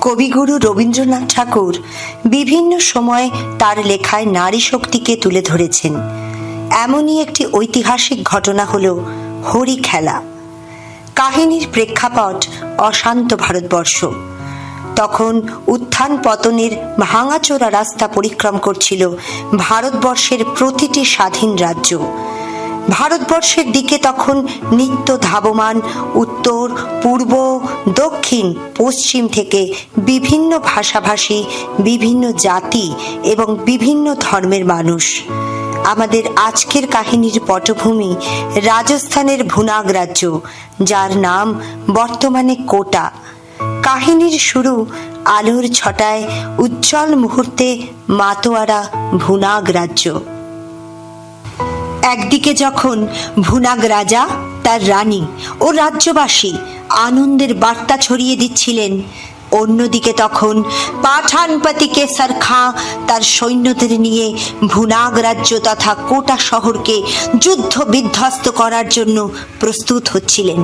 কবিগুরু রবীন্দ্রনাথ ঠাকুর বিভিন্ন সময় তার লেখায় নারী শক্তিকে তুলে ধরেছেন। এমনই একটি ঐতিহাসিক ঘটনা হল হরি খেলা। কাহিনীর প্রেক্ষাপট অশান্ত ভারতবর্ষ। তখন উত্থান পতনের ভাঙাচোরা রাস্তা পরিক্রম করছিল ভারতবর্ষের প্রতিটি স্বাধীন রাজ্য। ভারতবর্ষের দিকে তখন নিত্য ধাবমান উত্তর, পূর্ব, দক্ষিণ, পশ্চিম থেকে বিভিন্ন ভাষাভাষী, বিভিন্ন জাতি এবং বিভিন্ন ধর্মের মানুষ। আমাদের আজকের কাহিনীর পটভূমি রাজস্থানের ভুনাগ রাজ্য, যার নাম বর্তমানে কোটা। কাহিনীর শুরু আলোর ছটায় উজ্জ্বল মুহূর্তে মাতোয়ারা ভুনাগ রাজ্য। একদিকে যখন ভুনাগ রাজা, তার রানী ও রাজ্যবাসী আনন্দের বার্তা ছড়িয়ে দিচ্ছিলেন, অন্যদিকে তখন পাঠানপতি কেসর খাঁ তার সৈন্যদের নিয়ে ভুনাগ রাজ্য তথা কোটা শহরকে যুদ্ধ বিধ্বস্ত করার জন্য প্রস্তুত হচ্ছিলেন।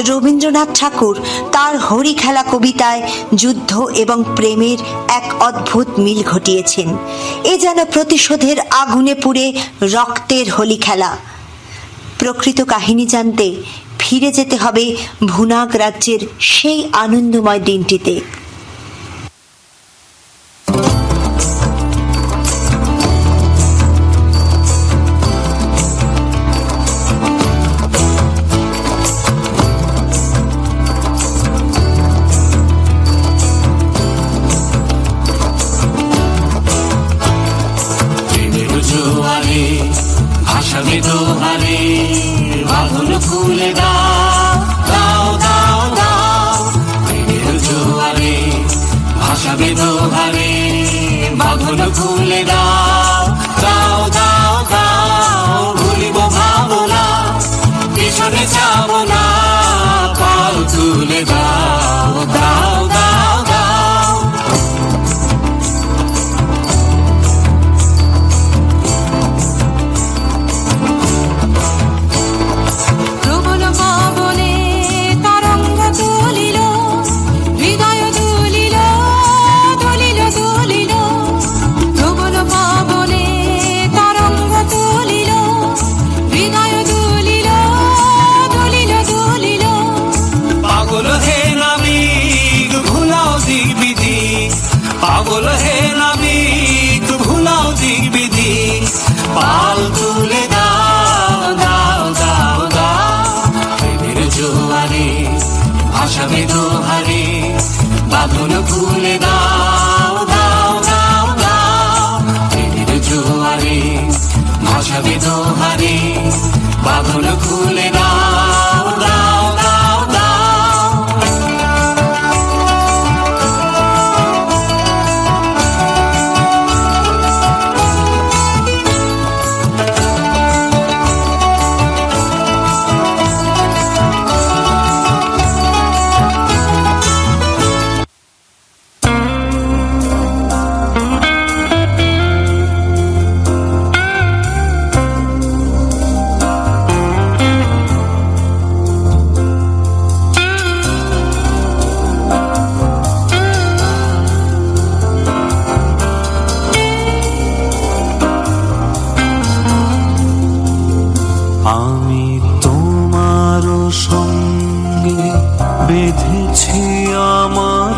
রবীন্দ্রনাথ ঠাকুর তার হরি খেলা কবিতায় যুদ্ধ এবং প্রেমের এক অদ্ভুত মিল ঘটিয়েছেন। এ যেন প্রতিশোধের আগুনে পুড়ে রক্তের হোলি খেলা। প্রকৃত কাহিনী জানতে ফিরে যেতে হবে ভুনাগ রাজ্যের সেই আনন্দময় দিনটিতে। ভাসাবে দোহারে বাঁধন খুলে দাও দাও দাও দাও, প্রেমের জোয়ারে ভাসাবে দোহারে বাঁধন খুলে দাও দাও দাও দাও। ভুলিব ভাবনা, পিছনে যাব না, পাল তুলে দাও দাও দাও দাও। পাগল হে নাবিক ভুলাও দিক বিধি, পাল তুলে দাও দাও দাও দাও। প্রেমের জোয়ারে ভাসাবে দোহারে বাঁধন খুলে দাও দাও দাও দাও। প্রেমের জোয়ারে ভাসাবে দোহারে বাঁধন খুলে দাও দাও দাও দাও। আমি তোমার সঙ্গে বেঁধেছি আমার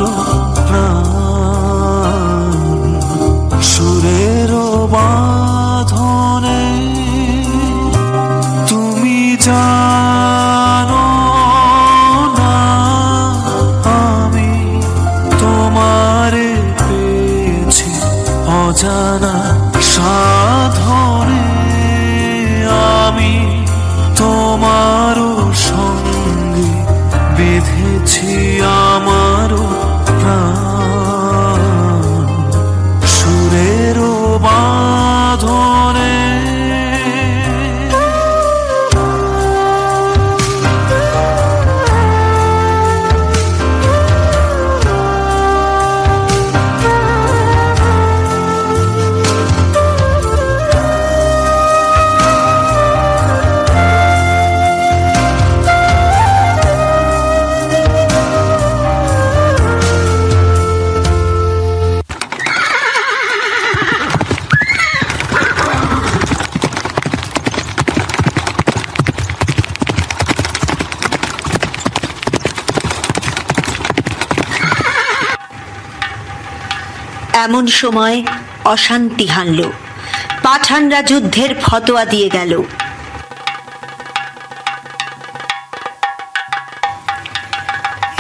প্রাণ, সুরের বাঁধনে তুমি জানো না আমি তোমারে পেয়েছি অজানা সাধনে। আমি তোমারও সঙ্গে বেঁধেছি আমারও প্রাণ, সুরেরও বাঁধনে। এমন সময় অশান্তি হানল। পাঠানরা যুদ্ধের ফতোয়া দিয়ে গেল।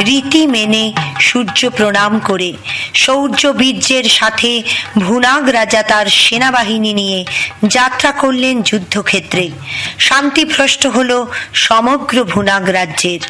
রীতি মেনে সূর্য প্রণাম করে শৌর্য বীর্যের সাথে ভুনাগ রাজা তার সেনাবাহিনী নিয়ে যাত্রা করলেন যুদ্ধক্ষেত্রে। শান্তিভ্রষ্ট হল সমগ্র ভুনাগ রাজ্যের।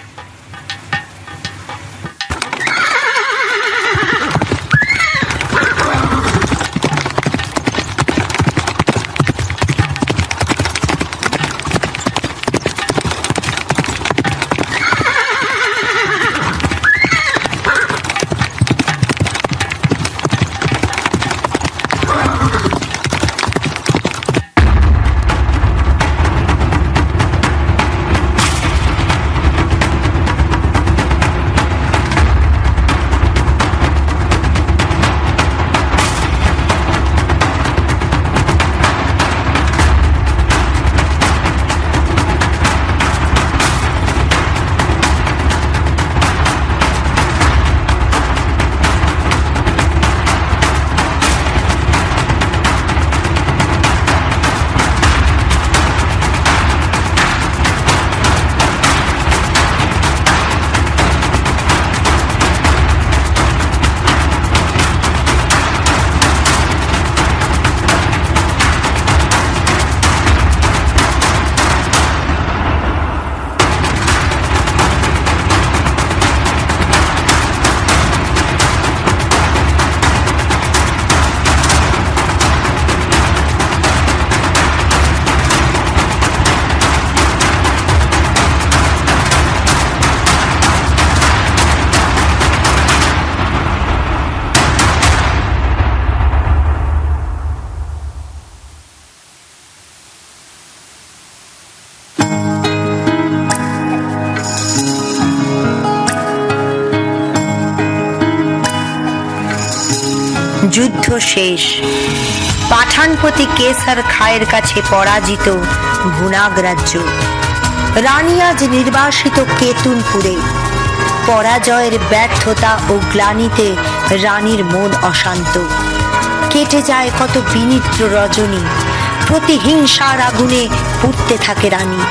যুদ্ধ শেষ। পাঠানপতি কেসর খায়ের কাছে পরাজিত ভুনাগ রাজ্য। রানী আজ নির্বাসিত কেতুনপুরে। পরাজয়ের ব্যর্থতা ও গ্লানিতে রানীর মন অশান্ত। কেটে যায় কত বিনিদ্র রজনী। প্রতিহিংসার আগুনে পুড়তে থাকে রানী।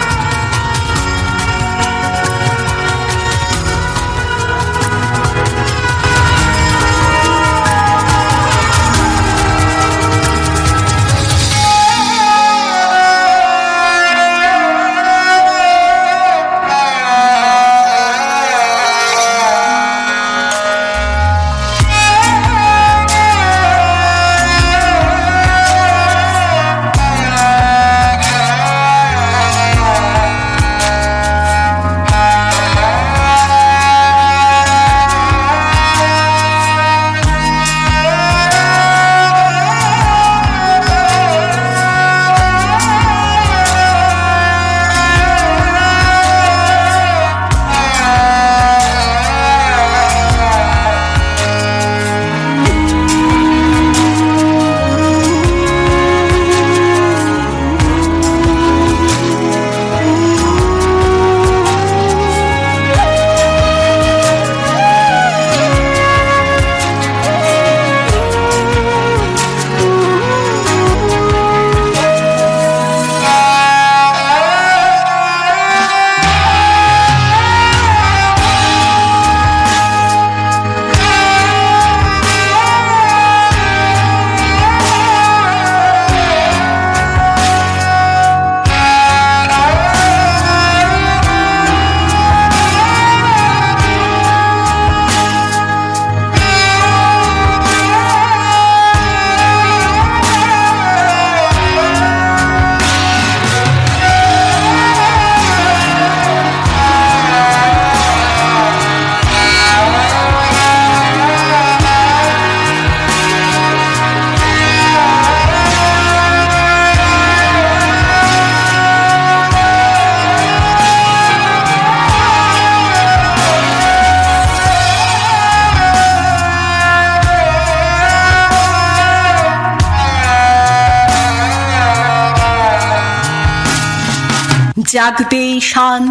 জাগবে ঈশান,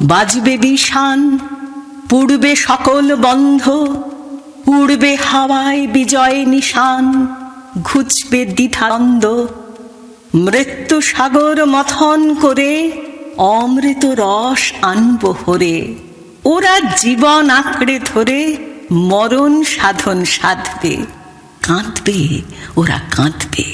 বাজবে বিষান, পুড়বে সকল বন্ধ, উড়বে হাওয়ায় বিজয় নিশান, ঘুচবে দ্বিধানন্দ, মৃত্যু সাগর মথন করে অমৃত রস আনব হরে। ওরা জীবন আঁকড়ে ধরে মরণ সাধন সাধবে, কাঁদবে ওরা কাঁদবে।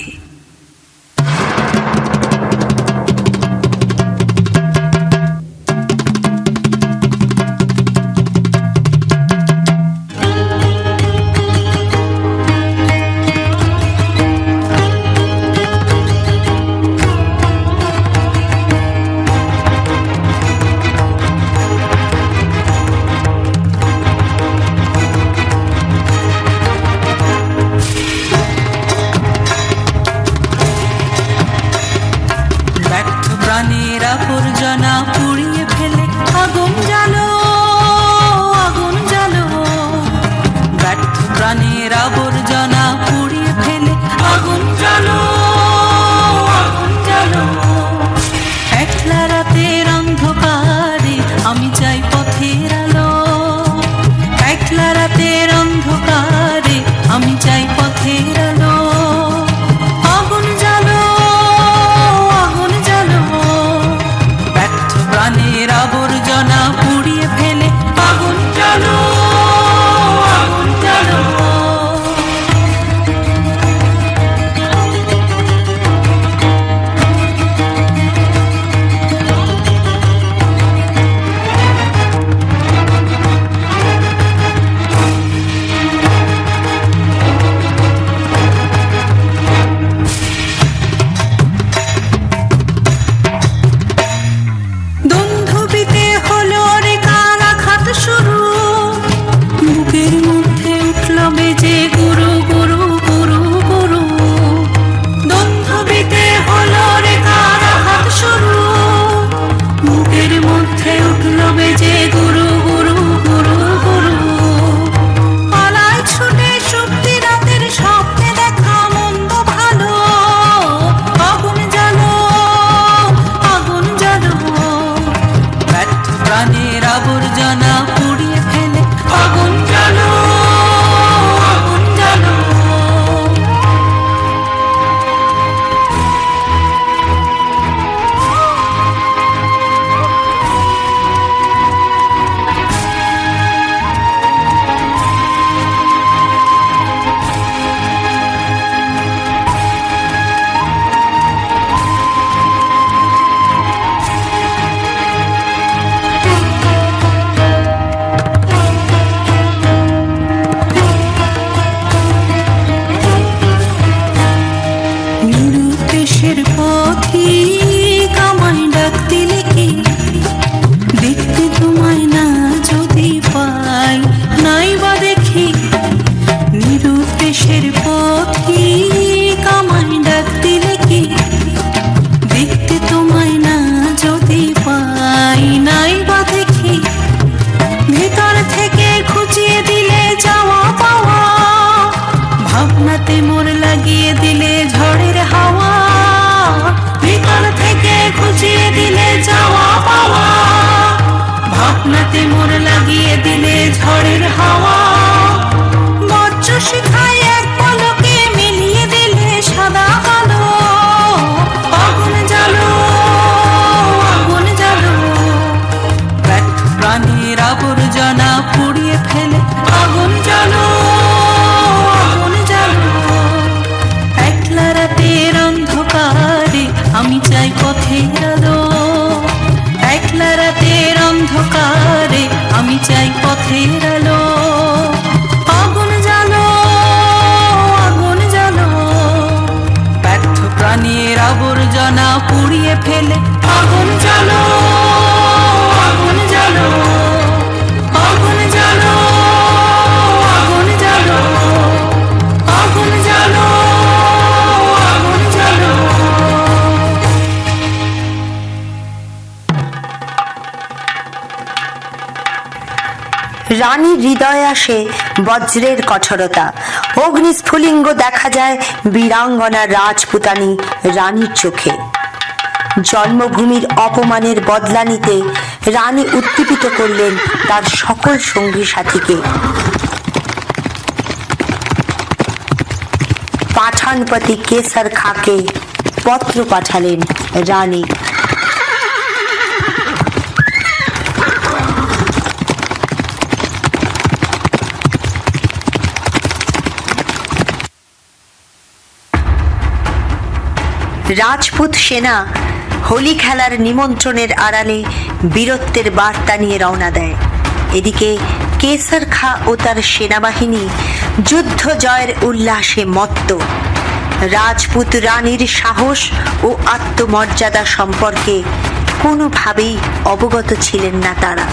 প্রাণের আবর্জনা পুড়িয়ে ফেলে আগুন জ্বালো, আগুন জ্বালো। ব্যর্থ প্রাণের আবর্জনা পুড়িয়ে ফেলে আগুন জ্বালো, আগুন জ্বালো। একলা রাতের অন্ধকারে আমি চাই পথের আলো, একলা রাতের অন্ধকারে আমি চাই পথের আলো। আগুন জ্বালো, আগুন জ্বালো। ব্যর্থ প্রাণের আবর্জনা পুড়িয়ে ফেলে আগুন জ্বালো, আগুন জ্বালো। দুন্ধুবিতে হলো রে কারাঘাত শুরু, বুকের মধ্যে উঠল বেজে গুরু গুরু গুরু গুরু। দুন্ধুবিতে হলো রে কারাঘাত শুরু, বুকের মধ্যে উঠল বেজে গুরু গুরু গুরু গুরু। পালায় ছুটে সুপ্তি রাতের স্বপ্নে দেখা মন্দ ভালো, আগুন জ্বালো, আগুন জ্বালো। ব্যর্থ প্রাণের আবর্জনা পুড়িয়ে ফেলে আগুন জ্বালো, আগুন জ্বালো। নিরুদ্দেশের পথিক আমায় ডাক দিলে কি, দেখতে তোমায় না যদি পাই নাই বা দেখি। নিরুদ্দেশের পথিক আমায় ডাক দিলে কি, দেখতে তোমায় না যদি পাই নাই বা দেখি। ভেতর থেকে খুঁচিয়ে দিলে যাওয়া পাওয়া, ভাবনাতে মোর লাগিয়ে দিলে ঝড়ের হাওয়া। ভিতর থেকে খুঁচিয়ে দিলে যাওয়া পাওয়া, ভাবনাতে মোর লাগিয়ে দিলে ঝড়ের হাওয়া। বজ্র শিখায় এক পলকে মিলিয়ে দিলে সাদা কালো, আগুন জ্বালো, আগুন জ্বালো। ব্যর্থ প্রাণের আবর্জনা পুড়িয়ে ফেলে আগুন জ্বালো, আগুন জ্বালো। একলা রাতের অন্ধকারে আমি চাই পথের আলো, একলা রাতের অন্ধকারে আমি চাই পথের আলো। আগুন জ্বালো, আগুন জ্বালো। ব্যর্থ প্রাণের আবর্জনা পুড়িয়ে ফেলে আগুন জ্বালো, আগুন জ্বালো। আগুন জ্বালো, আগুন জ্বালো। আগুন জ্বালো, আগুন জ্বালো। রানীর হৃদয়ে আসে বজ্রের কঠোরতা, অগ্নিস্ফুলিঙ্গ দেখা যায় বীরাঙ্গনা রাজপুতানী রানীর চোখে। জন্মভূমির অপমানের বদলা নিতে রানী উদ্দীপিত করলেন তার সকল সঙ্গী সাথীকে। পাঠানপতি কেসর খাঁকে পত্র পাঠালেন রানী। রাজপুত সেনা হোলি খেলার নিমন্ত্রণের আড়ালে বীরত্বের বার্তা নিয়ে রওনা দেয়। এদিকে কেসর খাঁ ও তার সেনাবাহিনী যুদ্ধ জয়ের উল্লাসে মত্ত। রাজপুত রানীর সাহস ও আত্মমর্যাদা সম্পর্কে কোনোভাবেই অবগত ছিলেন না তারা।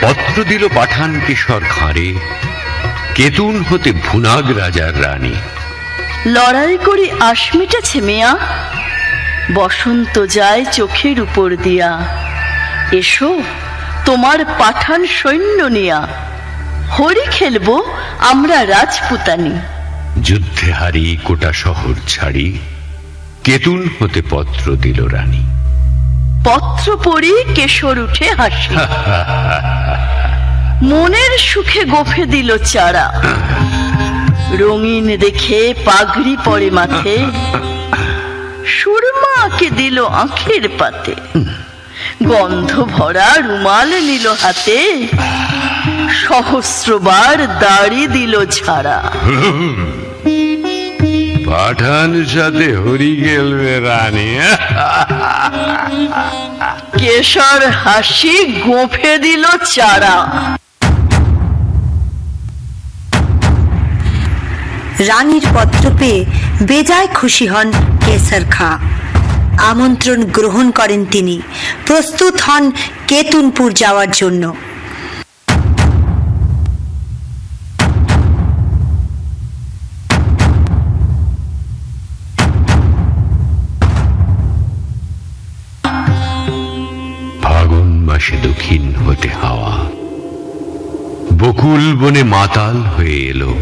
পত্র দিল পাঠান কেশর খাঁড়ে, কেতুন হতে ভুনাগ রাজার রানী। লড়াই করি আশ মিটেছে মেয়া, বসন্ত যায় চোখের উপর দিয়া। এসো তোমার পাঠান সৈন্য নিয়া, হরি খেলবো আমরা রাজপুতানি। যুদ্ধে হারি কোটা শহর ছাড়ি, কেতুন হতে পত্র দিল রানী। পত্র পড়ি কেশর উঠে হাসি, মনের সুখে গোফে দিল চারা। রঙিন দেখে পাগড়ি পরে মাথে, সুরমা আঁকে দিল আঁখের পাতে। গন্ধ ভরা রুমাল নিল হাতে, সহস্রবার দাড়ি দিল ছাড়া। পাঠান সাথে হরি খেলবে রানী। কেশর হাসি গোফে দিল চারা। রানীর পত্র পেয়ে বেজায় খুশি হন কেসর খাঁ। আমন্ত্রণ গ্রহণ করেন তিনি, প্রস্তুত হন কেতুনপুর যাওয়ার জন্য। ফাগুন আসে দক্ষিণ হতে হাওয়া, বকুল বনে মাতাল হয়ে এলো,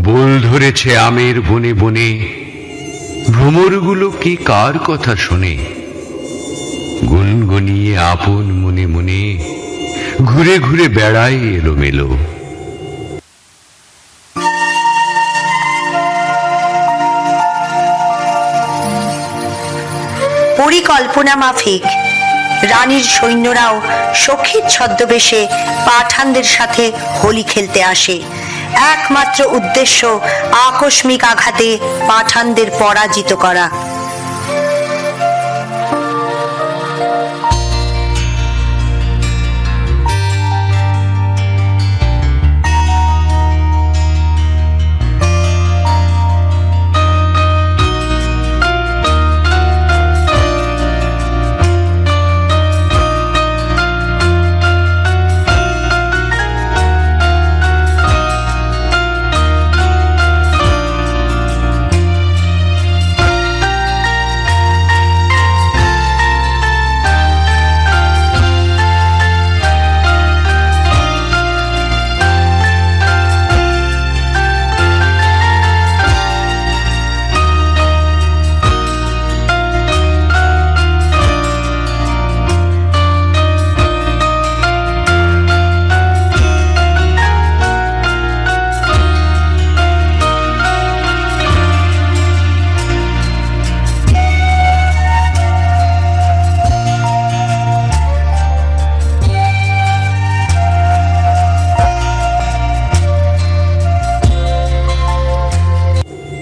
বোল ধরেছে আমের বনে বনে, ভ্রমরগুলো কি কার কথা শোনে, গুনগুনিয়ে আপন মনে মনে ঘুরে ঘুরে বেড়ায় এলোমেলো। পরিকল্পনা মাফিক রানীর সৈন্যরাও সখীর ছদ্মবেশে পাঠানদের সাথে হোলি খেলতে আসে। একমাত্র উদ্দেশ্য আকস্মিক আঘাতে পাঠানদের পরাজিত করা।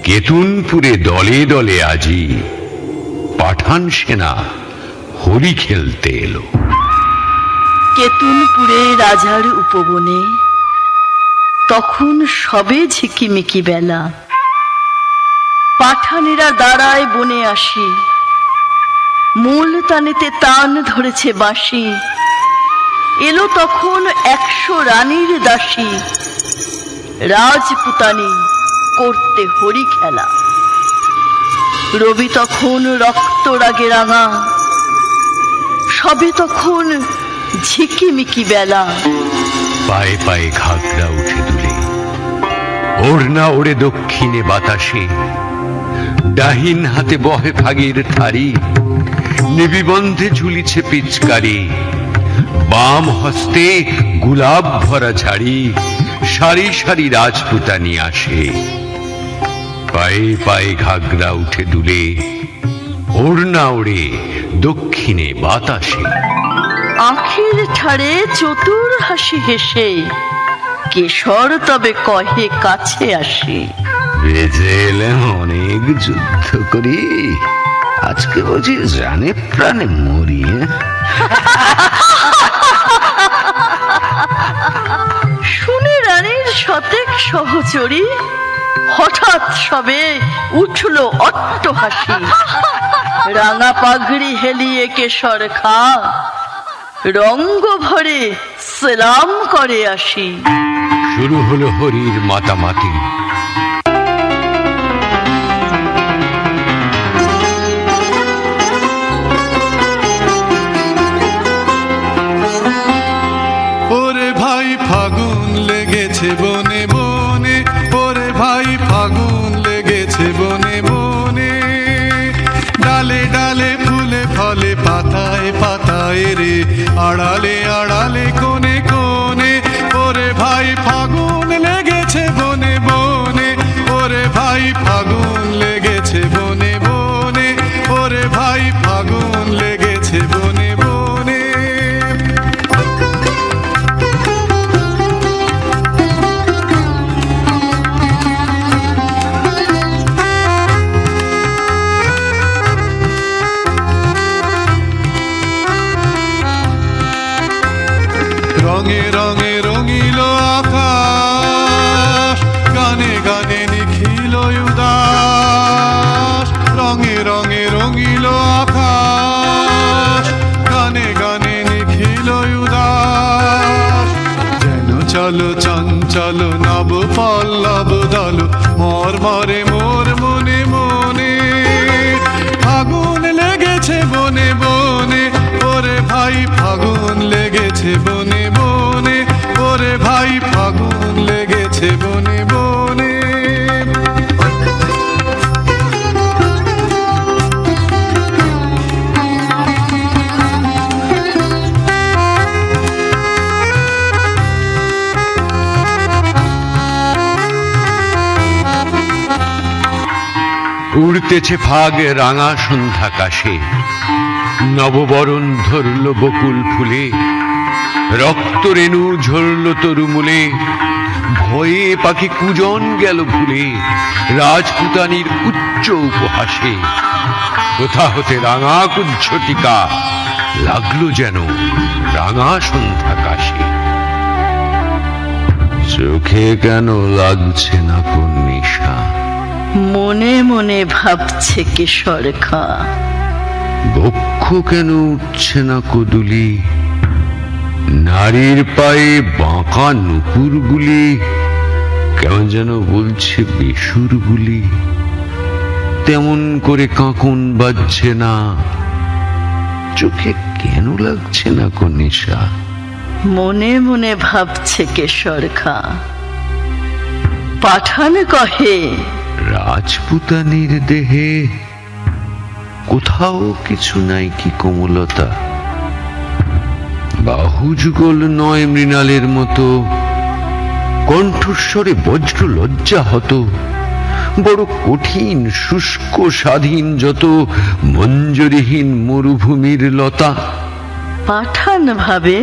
কেতুনপুরে দলে দলে আজি পাঠান সেনা হোলি খেলতে এলো। কেতুনপুরে রাজার উপবনে তখন সবে ঝিকিমিকি বেলা, পাঠানেরা দাঁড়ায় বনে আসি, মূল তানেতে তান ধরেছে বাঁশি, এলো তখন 100 রানীর দাসী, রাজপুতানি করতে হরি খেলা। রবি তখন রক্ত রাগে রাঙা, সবে তখন ঝিকিমিকি বেলা। পায়ে পায়ে ঘাগরা উঠে দুলে, ওড়না ওড়ে দক্ষিণে বাতাসে, ডাহিন হাতে বহে ফাগের ঠারি, নিবিবন্ধে ঝুলিছে পিচকারি, বাম হস্তে গুলাব ভরা ঝাড়ি, সারি সারি রাজপুতানি আসে। পায়ে পায়ে ঘাগরা উঠে দুলে, ওড়না ওড়ে দক্ষিণে বাতাসে। আঁখির ঠাড়ে চতুর হাসি হেসে, কেশর তবে কহে কাছে আসে। বেজে এলে অনেক যুদ্ধ করি, আজকে বুঝি জানে প্রাণে মরি। শুনে রানীর শতেক সহচরী হঠাৎ সবে উঠল অট্ট হাসি। রাঙা পাগড়ি হেলিয়ে কেশর খা, রঙ্গ ভরে সালাম করে আসি। শুরু হলো হরির মাতামাতি, ওরে ভাই ফাগুন লেগেছে বনে বনে, ওরে ভাই ফাগুন লেগেছে বনে বনে, ডালে ডালে ফুলে ফলে পাতায় পাতায় রে, আড়ালে আড়ালে কোণে কোণে, ওরে ভাই ফাগুন লেগেছে বনে বনে, ওরে ভাই ফাগুন লেগেছে বনে বনে, ওরে ভাই ফাগুন লেগেছে বনে বনে। রঙে রঙে রঙিল আকাশ, গানে গানে নিখিল উদাস, রঙে রঙে রঙিল আকাশ, গানে গানে নিখিল উদাস, যেন চলো চঞ্চল নব পল্লব দল, মর্মরে মোর মনে মনে, ফাগুন লেগেছে বনে বনে, ওরে ভাই লেগেছে বনে বনে, ওরে ভাই ফাগুন লেগেছে বনে বনে। উড়তেছে ফাগ রাঙা সন্ধ্যাকাশে, নববরণ ধরল বকুল ফুলে, রক্ত রেণু ঝরল তরুমূলে, ভয়ে পাখি কুজন গেল ভুলে রাজপুতানির উচ্চ উপহাসে। কোথা হতে রাঙা কুজ্ঝটিকা লাগলো যেন রাঙা সন্ধ্যাকাশে। চোখে কেন লাগছে না কোন নিশা, মনে মনে ভাবছে কেশর খা। বক্ষ কেন উঠছে না কদুলি, নারীর পায়ে বাঁকা নুপুরগুলি কেমন যেন বলছে বেসুরগুলি। তেমন করে কাঁকন বাজছে না, চোখে কেন লাগছে না কোন নেশা। মনে মনে ভাবছে কেশর খা। পাঠান কহে, রাজপুতানির দেহে কোথাও কিছু নাই কি কোমলতা, বাহু যুগল নয় মৃণালের মতো, কণ্ঠস্বরে বজ্র লজ্জা হত, বড় কঠিন শুষ্ক স্বাধীন যত মঞ্জরিহীন মরুভূমির লতা। পাঠান ভাবে,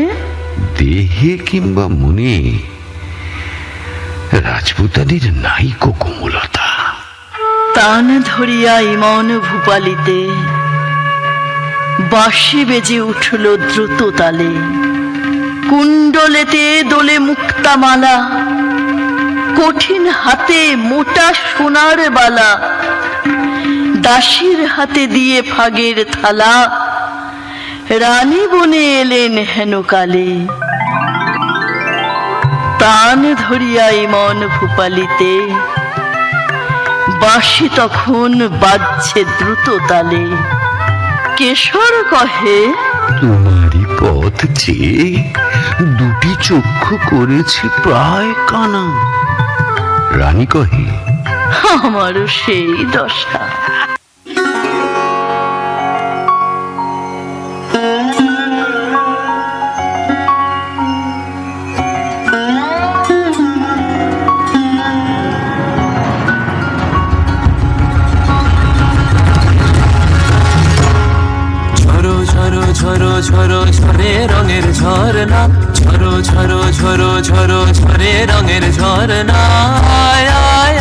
দেহে কিংবা মনে রাজপুতানির নাইকো কোমলতা। তান ধরিয়া ইমন ভূপালিতে বাঁশি বেজে উঠল দ্রুত তালে। কুণ্ডলেতে দোলে মুক্তামালা, কঠিন হাতে মোটা সোনার বালা। দাসীর হাতে দিয়ে ফাগের থালা, রানী বনে এলেন হেন কালে। তান ধরিয়া ইমন ভূপালিতে বাঁশি তখন বাজছে দ্রুত তালে। কেশর কহে, তোমারই পথ চেয়ে দুটি চক্ষু করেছে প্রায় কানা। রানী কহে, আমারও সেই দশা। ঝরো ঝরো ঝরে রঙের ঝরনা, ঝরো ঝরো ঝরো ঝরো ঝরে রঙের ঝরনা। আয় আয়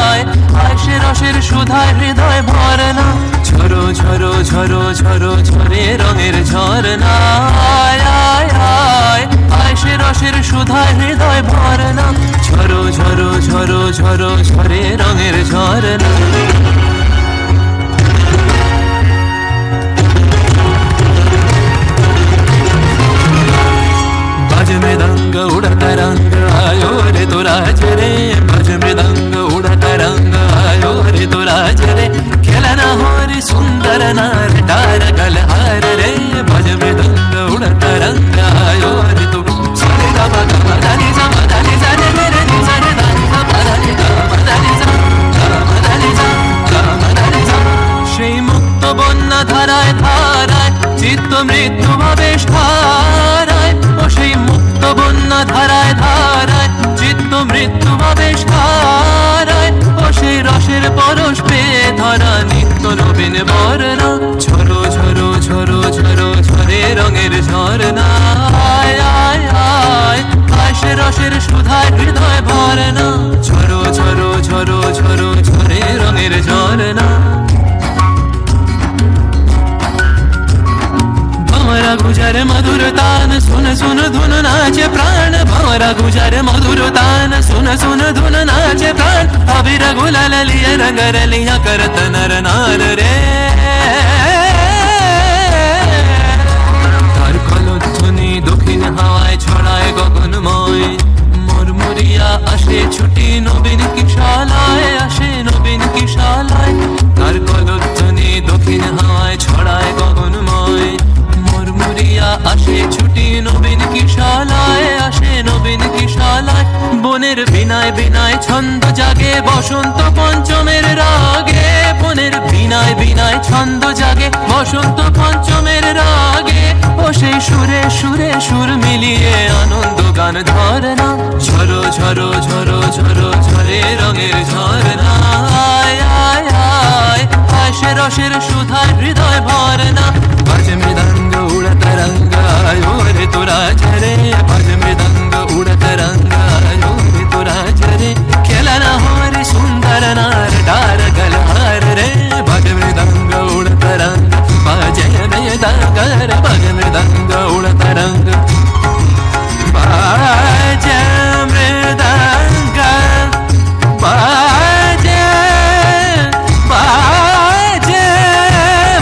আয় আয় সে রসের সুধায় হৃদয় ভরনা, ঝরো ঝরো ঝরো ঝরো ঝরে রঙের ঝরনা। আয় আয় আয় আয় সে রসের সুধায় হৃদয় ভরনা, ঝরো ঝরো ঝরো ঝরো ঝরে রঙের ঝরনা। बज मृदंग उड़ता रंग आयो रे तो राज रे, बज मृदंग उड़ता रंग आयो रे तो राज रे। खेलना हो रे सुंदर नार डार गलहार रे, बज मृदंग उड़ता रंग आयो रे तो। सरे गा मा गा मा दा नि सा मा दा नि सा रे रे नि सा रे दा नि सा मा दा नि गा मा दा नि सा गा मा दा नि सा गा मा दा नि सा। সেই মুক্ত বন্যা ধারায় ধারায় চিত্ত মৃত্যু ভাবেশ ধারায়, ও সেই মুক্ত বন্যা ধারায় ধারায় চিত্ত মৃত্যু ভাবেশ ধারায়, ও সেই রসের পরশ পেয়ে ধরা নিত্য নবীন বরনা, ঝরো ঝরো ঝরো ঝরো ঝরে রঙের ঝরনা। আয় আয় আয় আয় সে রসের সুধায় হৃদয় ভরনা, ঝরো ঝরো ঝরো ঝরো ঝরে রঙের ঝরনা। भंवरा गुजर मधुर तान सुन सुन धुन नाचे प्राण, भंवरा गुजर मधुर तान सुन सुन धुन नाचे प्राण। अबीर गुलाल लिया रंग रलिया करत नर नार रे, तार कलोध्वनि दक्षिण हावाय ছড়ায় গগনময়। মুরমুরিয়া আসে ছুটি নবীন কিশালায়, আসে নবীন কিশালায়। তার কলোধ্বনি দক্ষিণ হাওয়ায় ছড়ায় গগনময়। মুরমুরিয়া আসে ছুটি নবীন কিশালায়। বনের বিনায় বিনায় ছন্দ জাগে বসন্ত পঞ্চমের রাগে, বনের বিনায় বিনায় ছন্দ জাগে বসন্ত পঞ্চমের রাগে। ও সেই সুরে সুরে সুর মিলিয়ে আনন্দ গান ঝরনা, ঝরো ঝরো ঝরো ঝরো ঝরে রঙের ঝরনা। আয় আয় আয় আশে রসের সুধায় হৃদয় ভরনা। বাজে মৃদঙ্গ উড়ত রঙ্গ আয়ো রে তোরা ঝরে, বাজে মৃদঙ্গ উড়ত রঙ্গ আয়ো রে তোরা ঝরে। খেলা না হরে সুন্দর নার ডার গলহার রে, বাজে মৃদঙ্গ উড়ত রঙ্গ বাজে মৃদঙ্গ রে, বাজে মৃদঙ্গ উড়ত রঙ্গ বাজে মৃদঙ্গ বাজে বাজে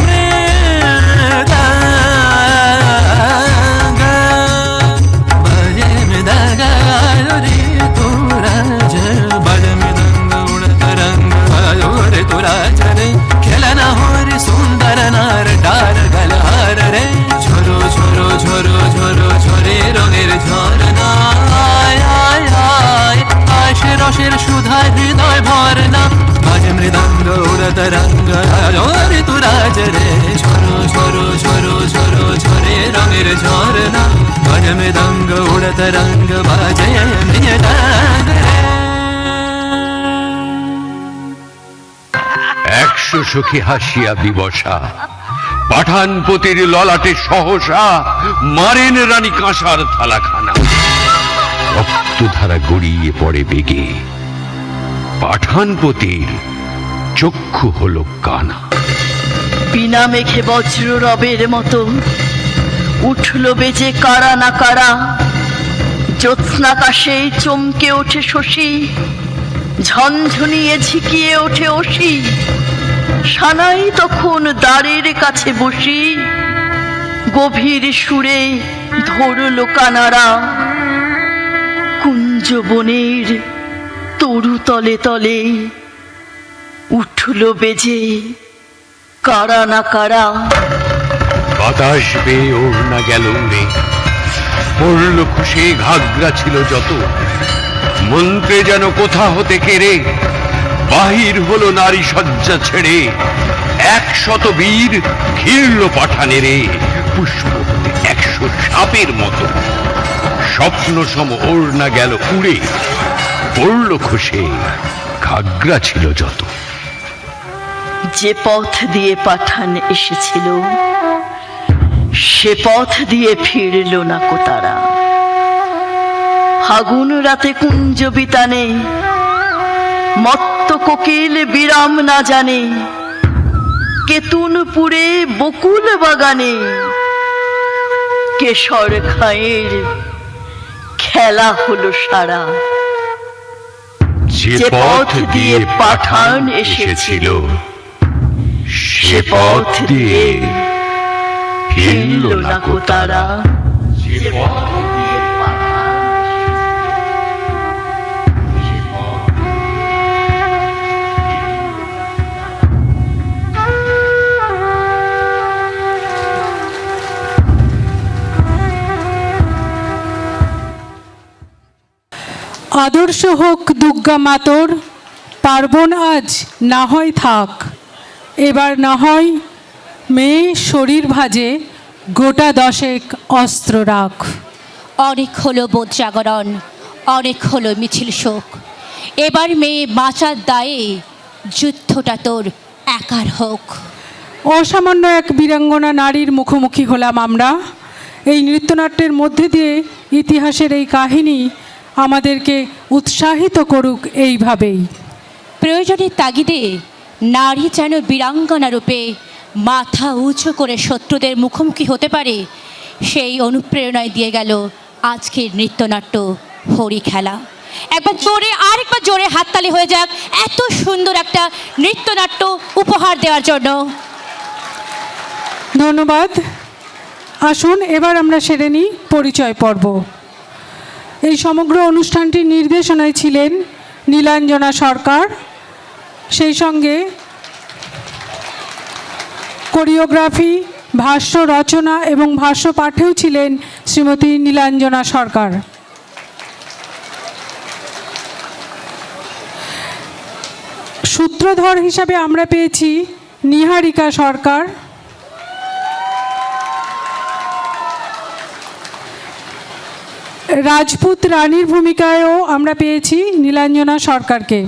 মৃদঙ্গ বাজে মৃদঙ্গ রে তোরা ঝরে, বাজে মৃদঙ্গ উড়ত রঙ্গ আয়ো রে তোরা ঝরে। খেলা না হরে সুন্দর নার ডার গলহার রে, ঝরো ঝরো ঝরো ঝরো ঝরে রঙের ঝরনা। আয় আয় আয় আশে রসের সুধায় হৃদয় ভরনা। বাজে মৃদঙ্গ উড়ত রঙ্গ আয়ো রে তোরা ঝরে, ঝরো ঝরো ঝরো ঝরো ঝরে রঙের ঝরনা। বাজে মৃদঙ্গ উড়ত রঙ্গ বাজে মৃদঙ্গ রে। 100 সখী হাসিয়া বিবসা, পাঠানপতির ললাটে সহসা মারেন রানী কাঁসার থালাখানা। রক্তধারা গড়িয়ে পড়ে বেগে, পাঠানপতির চক্ষু হলো কানা। বিনা মেঘে বজ্র রবের মতো উঠল বেজে কারা না কারা। জ্যোৎস্নাকাশে চমকে ওঠে শশী, ঝনঝনিয়ে ঝিকিয়ে ওঠে অসি। সানাই তখন দ্বারের কাছে বসি, গভীর সুরে ধরল কানারা। কুঞ্জ বনের তরু তলে তলে উঠল বেজে কারা না কারা। বাতাস বেয়ে ওড়না গেল উড়ে, পড়ল খুশি ঘাগরা ছিল যত। মন্ত্রে যেন কোথা হতে কেড়ে বাহির হলো নারী সজ্জা ছেড়ে। 100 বীর ঘিরল পাঠানেরে, পুষ্প হতে 100 সাপের মতো। স্বপ্ন সম ওড়না গেল উড়ে, পড়ল খুশি ঘাগরা ছিল যত। যে পথ দিয়ে পাঠান এসেছিল সে পথ দিয়ে ফিরল না কো তারা। ফাগুন রাতে কুঞ্জ বিতানে মত্ত কোকিল বিরাম না জানে। কেতুনপুরে বকুল বাগানে কেশর খায়ের খেলা হলো সারা। যে পথ দিয়ে পাঠান এসেছিল সে পথ দিয়ে ফিরল না কো তারা। আদর্শ হোক দুর্গা মাতর, পার্বণ আজ না হয় থাক। এবার না হয় মেয়ে শরীর ভাজে, গোটা 10 অস্ত্র রাখ। অনেক হলো বোধ জাগরণ, অনেক হলো মিছিল শোক। এবার মেয়ে বাঁচার দায়ে যুদ্ধটা তোর একার হোক। অসামান্য এক বীরাঙ্গনা নারীর মুখোমুখি হলাম আমরা। এই নৃত্যনাট্যের মধ্যে দিয়ে ইতিহাসের এই কাহিনী আমাদেরকে উৎসাহিত করুক এইভাবেই। প্রয়োজনের তাগিদে নারী যেন বীরাঙ্গনা রূপে মাথা উঁচু করে শত্রুদের মুখোমুখি হতে পারে, সেই অনুপ্রেরণায় দিয়ে গেল আজকের নৃত্যনাট্য হরি খেলা। একবার জোরে আরেকবার জোরে হাততালি হয়ে যাক এত সুন্দর একটা নৃত্যনাট্য উপহার দেওয়ার জন্য। ধন্যবাদ। আসুন এবার আমরা সেরে নিই পরিচয় পর্ব। এই সমগ্র অনুষ্ঠানটির নির্দেশনায় ছিলেন নীলাঞ্জনা সরকার, সেই সঙ্গে কোরিওগ্রাফি, ভাষ্য রচনা এবং ভাষ্য পাঠেও ছিলেন শ্রীমতী নীলাঞ্জনা সরকার। সূত্রধর হিসাবে আমরা পেয়েছি নিহারিকা সরকার। রাজপুত রানীর ভূমিকায়ও আমরা পেয়েছি নীলাঞ্জনা সরকারকে।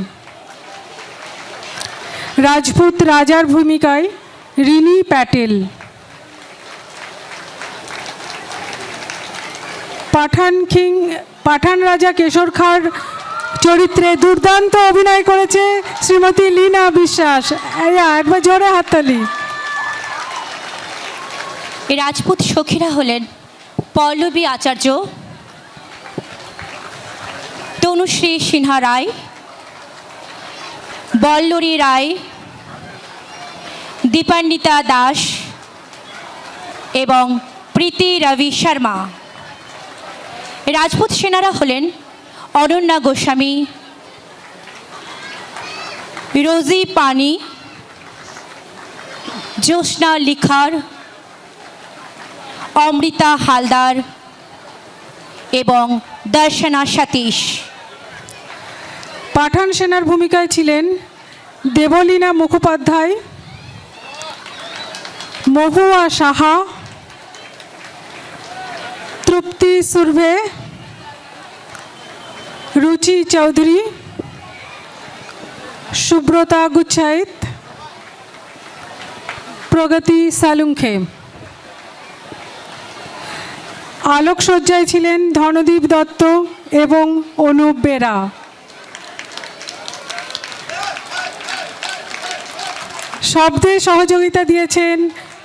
রাজপুত রাজার ভূমিকায় রিনি প্যাটেল। পাঠান রাজা কেশর খাঁর চরিত্রে দুর্দান্ত অভিনয় করেছে শ্রীমতী লীনা বিশ্বাস। একবার জোরে হাততালি। রাজপুত সখীরা হলেন পল্লবী আচার্য, তনুশ্রী সিনহা রায়, বল্লরী রায়, দীপান্বিতা দাস এবং প্রীতি রবি শর্মা। রাজপুত সেনারা হলেন অনন্যা গোস্বামী, রোজি পানি, জ্যোৎস্না লিখার, অমৃতা হালদার এবং দর্শনা সতীশ। পাঠান সেনার ভূমিকায় ছিলেন দেবলীনা মুখোপাধ্যায়, মহুয়া সাহা, তৃপ্তি সুরভে, রুচি চৌধুরী, সুব্রতা গুচ্ছাইত, প্রগতি সালুঙ্খে। আলোকসজ্জায় ছিলেন ধনদীপ দত্ত এবং অনুপ বেরা। শব্দে সহযোগিতা দিয়েছেন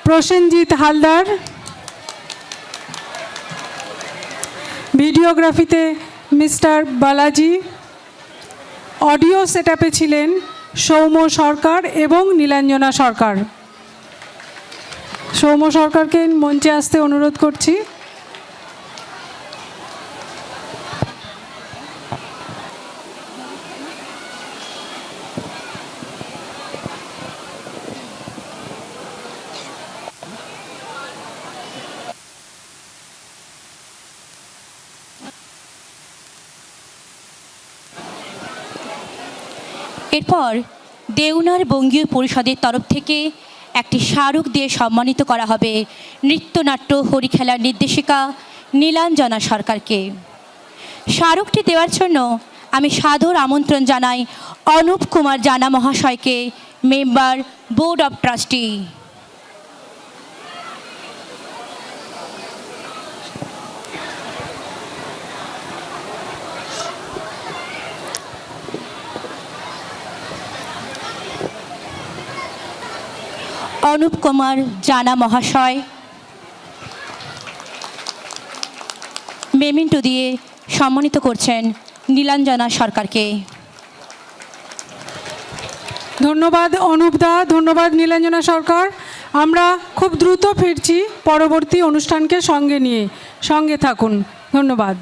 প্রসেনজিৎ হালদার। ভিডিওগ্রাফিতে মিস্টার বালাজি। অডিও সেটআপে ছিলেন সৌম্য সরকার এবং নীলাঞ্জনা সরকার। সৌম্য সরকারকে মঞ্চে আসতে অনুরোধ করছি। এরপর দেওনার বঙ্গীয় পরিষদের তরফ থেকে একটি স্মারক দিয়ে সম্মানিত করা হবে নৃত্যনাট্য হরিখেলার নির্দেশিকা নীলাঞ্জনা সরকারকে। স্মারকটি দেওয়ার জন্য আমি সাদর আমন্ত্রণ জানাই অনুপ কুমার জানা মহাশয়কে, member board of trustee. Anup Kumar জানা মহাশয় মেমেন্টো দিয়ে সম্মানিত করছেন নীলাঞ্জনা সরকারকে। ধন্যবাদ অনুপদা, ধন্যবাদ নীলাঞ্জনা সরকার। আমরা খুব দ্রুত ফিরছি পরবর্তী অনুষ্ঠানকে সঙ্গে নিয়ে। সঙ্গে থাকুন। ধন্যবাদ।